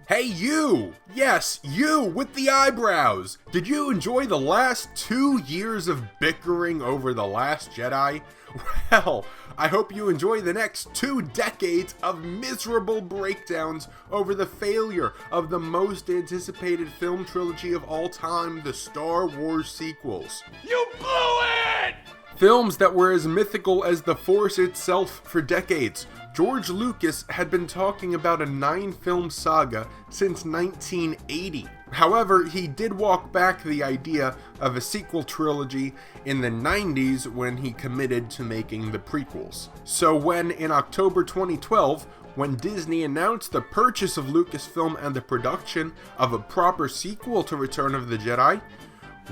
Hey you! Yes, you with the eyebrows! Did you enjoy the last 2 years of bickering over The Last Jedi? Well, I hope you enjoy the next 2 decades of miserable breakdowns over the failure of the most anticipated film trilogy of all time, the Star Wars sequels. You blew it! Films that were as mythical as the Force itself for decades. George Lucas had been talking about a 9-film saga since 1980. However, he did walk back the idea of a sequel trilogy in the 90s when he committed to making the prequels. So when, in October 2012, when Disney announced the purchase of Lucasfilm and the production of a proper sequel to Return of the Jedi,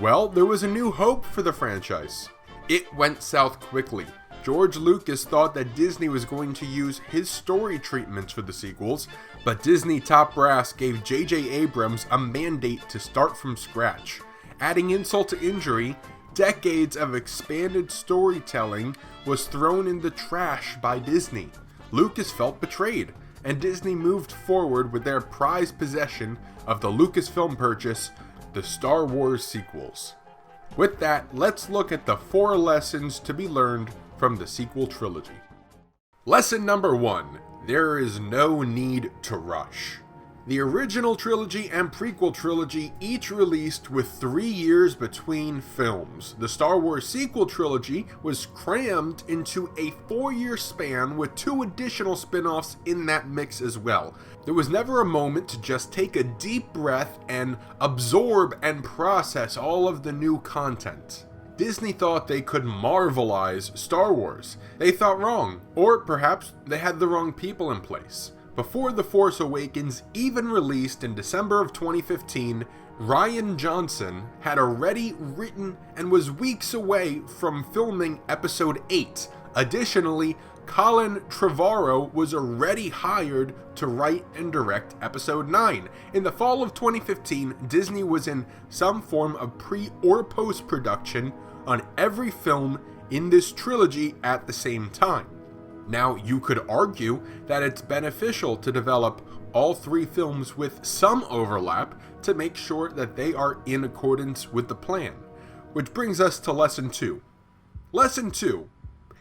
well, there was a new hope for the franchise. It went south quickly. George Lucas thought that Disney was going to use his story treatments for the sequels, but Disney top brass gave J.J. Abrams a mandate to start from scratch. Adding insult to injury, decades of expanded storytelling was thrown in the trash by Disney. Lucas felt betrayed, and Disney moved forward with their prized possession of the Lucasfilm purchase, the Star Wars sequels. With that, let's look at the 4 lessons to be learned from the sequel trilogy. Lesson number 1. There is no need to rush. The original trilogy and prequel trilogy each released with 3 years between films. The Star Wars Sequel Trilogy was crammed into a 4-year span with 2 additional spin-offs in that mix as well. There was never a moment to just take a deep breath and absorb and process all of the new content. Disney thought they could Marvelize Star Wars. They thought wrong, or perhaps they had the wrong people in place. Before The Force Awakens even released in December of 2015, Rian Johnson had already written and was weeks away from filming Episode 8. Additionally, Colin Trevorrow was already hired to write and direct Episode 9. In the fall of 2015, Disney was in some form of pre- or post-production on every film in this trilogy at the same time. Now, you could argue that it's beneficial to develop all 3 films with some overlap to make sure that they are in accordance with the plan. Which brings us to Lesson 2. Lesson 2.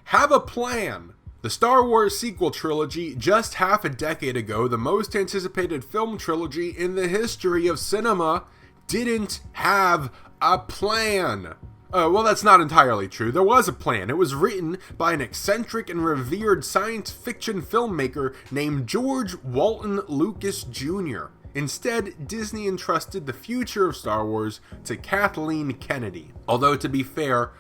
Have a plan! The Star Wars Sequel Trilogy, just half a decade ago, the most anticipated film trilogy in the history of cinema, didn't have a plan. Well, that's not entirely true. There was a plan. It was written by an eccentric and revered science fiction filmmaker named George Walton Lucas Jr. Instead, Disney entrusted the future of Star Wars to Kathleen Kennedy. Although, to be fair,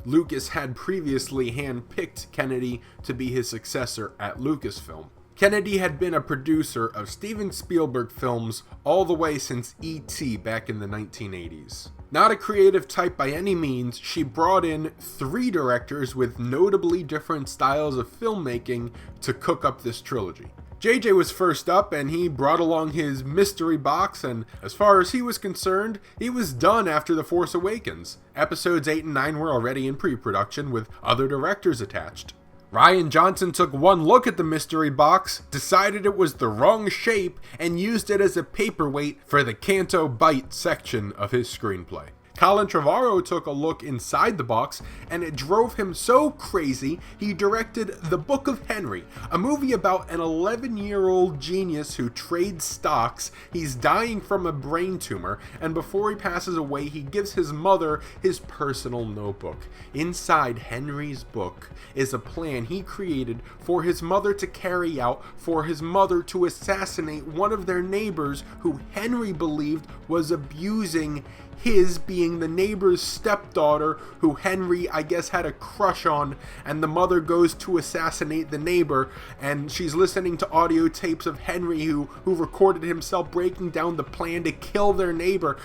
Lucas had previously handpicked Kennedy to be his successor at Lucasfilm. Kennedy had been a producer of Steven Spielberg films all the way since E.T. back in the 1980s. Not a creative type by any means, she brought in 3 directors with notably different styles of filmmaking to cook up this trilogy. JJ was first up, and he brought along his mystery box, and as far as he was concerned, he was done after The Force Awakens. Episodes 8 and 9 were already in pre-production with other directors attached. Rian Johnson took one look at the mystery box, decided it was the wrong shape, and used it as a paperweight for the Canto Bight section of his screenplay. Colin Trevorrow took a look inside the box, and it drove him so crazy he directed The Book of Henry, a movie about an 11-year-old genius who trades stocks. He's dying from a brain tumor, and before he passes away, he gives his mother his personal notebook. Inside Henry's book is a plan he created for his mother to carry out, for his mother to assassinate one of their neighbors who Henry believed was abusing his, being the neighbor's stepdaughter, who Henry, I guess, had a crush on, and the mother goes to assassinate the neighbor, and she's listening to audio tapes of Henry, who recorded himself breaking down the plan to kill their neighbor.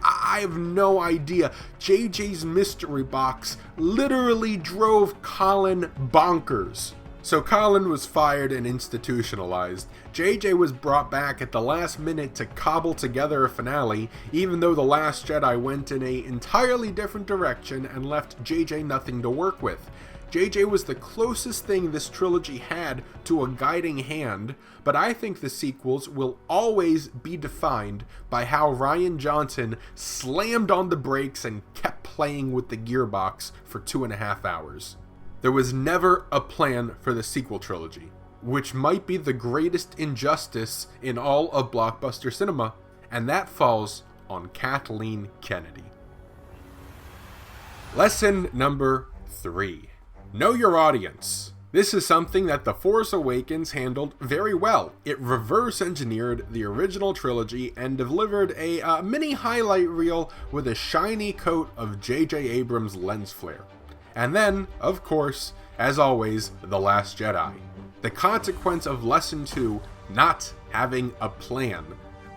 I have no idea. JJ's mystery box literally drove Colin bonkers. So Colin was fired and institutionalized. JJ was brought back at the last minute to cobble together a finale, even though The Last Jedi went in an entirely different direction and left JJ nothing to work with. JJ was the closest thing this trilogy had to a guiding hand, but I think the sequels will always be defined by how Rian Johnson slammed on the brakes and kept playing with the gearbox for 2.5 hours. There was never a plan for the sequel trilogy, which might be the greatest injustice in all of blockbuster cinema, and that falls on Kathleen Kennedy. Lesson number 3. Know your audience. This is something that The Force Awakens handled very well. It reverse engineered the original trilogy and delivered a mini highlight reel with a shiny coat of J.J. Abrams' lens flare. And then, of course, as always, The Last Jedi. The consequence of Lesson 2 not having a plan.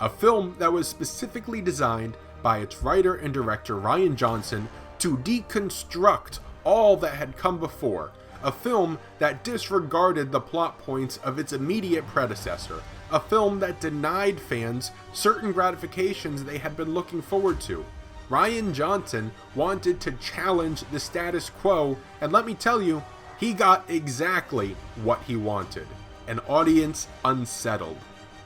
A film that was specifically designed by its writer and director Rian Johnson to deconstruct all that had come before, a film that disregarded the plot points of its immediate predecessor, a film that denied fans certain gratifications they had been looking forward to. Rian Johnson wanted to challenge the status quo, and let me tell you, he got exactly what he wanted, an audience unsettled.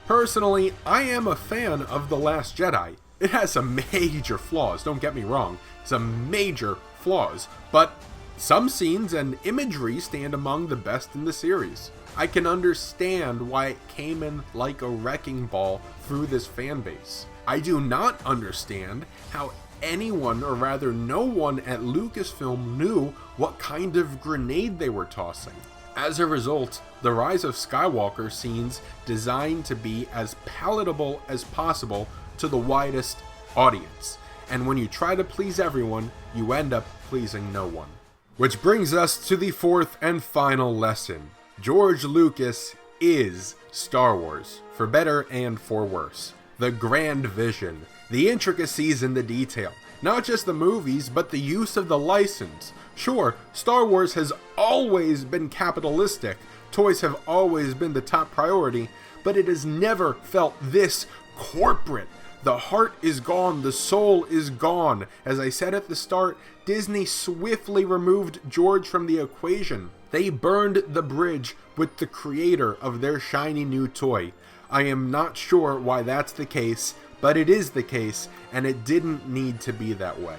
Personally, I am a fan of The Last Jedi. It has some major flaws, don't get me wrong, some major flaws, but some scenes and imagery stand among the best in the series. I can understand why it came in like a wrecking ball through this fan base. I do not understand how anyone, or rather no one at Lucasfilm knew what kind of grenade they were tossing. As a result, the Rise of Skywalker scenes designed to be as palatable as possible to the widest audience. And when you try to please everyone, you end up pleasing no one. Which brings us to the fourth and final lesson. George Lucas is Star Wars, for better and for worse. The grand vision, the intricacies in the detail, not just the movies, but the use of the license. Sure, Star Wars has always been capitalistic, toys have always been the top priority, but it has never felt this corporate. The heart is gone, the soul is gone. As I said at the start, Disney swiftly removed George from the equation. They burned the bridge with the creator of their shiny new toy. I am not sure why that's the case, but it is the case, and it didn't need to be that way.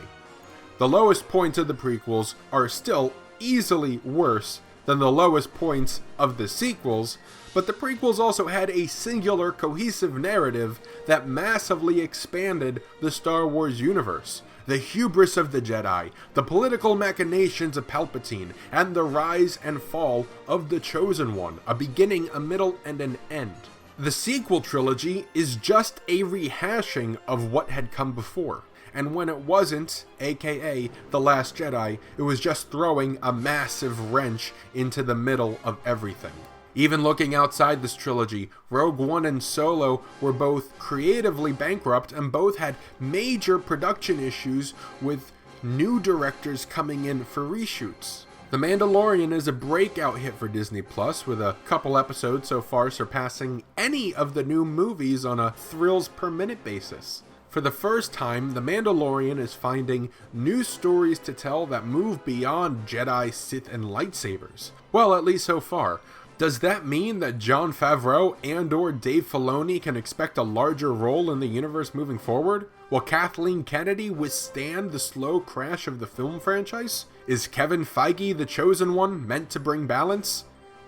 The lowest points of the prequels are still easily worse than the lowest points of the sequels, but the prequels also had a singular cohesive narrative that massively expanded the Star Wars universe. The hubris of the Jedi, the political machinations of Palpatine, and the rise and fall of the Chosen One, a beginning, a middle, and an end. The sequel trilogy is just a rehashing of what had come before. And when it wasn't, aka The Last Jedi, it was just throwing a massive wrench into the middle of everything. Even looking outside this trilogy, Rogue One and Solo were both creatively bankrupt and both had major production issues with new directors coming in for reshoots. The Mandalorian is a breakout hit for Disney Plus, with a couple episodes so far surpassing any of the new movies on a thrills per minute basis. For the first time, The Mandalorian is finding new stories to tell that move beyond Jedi, Sith, and lightsabers. Well, at least so far. Does that mean that Jon Favreau and/or Dave Filoni can expect a larger role in the universe moving forward? Will Kathleen Kennedy withstand the slow crash of the film franchise? Is Kevin Feige, the chosen one, meant to bring balance?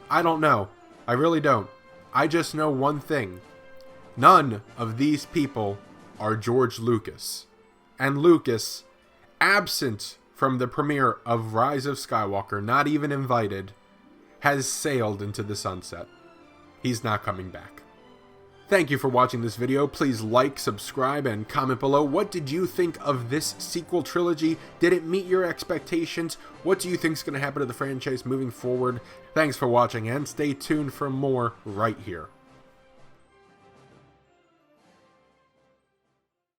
I don't know. I really don't. I just know one thing. None of these people are George Lucas. And Lucas, absent from the premiere of Rise of Skywalker, not even invited, has sailed into the sunset. He's not coming back. Thank you for watching this video. Please like, subscribe, and comment below. What did you think of this sequel trilogy? Did it meet your expectations? What do you think is going to happen to the franchise moving forward? Thanks for watching, and stay tuned for more right here.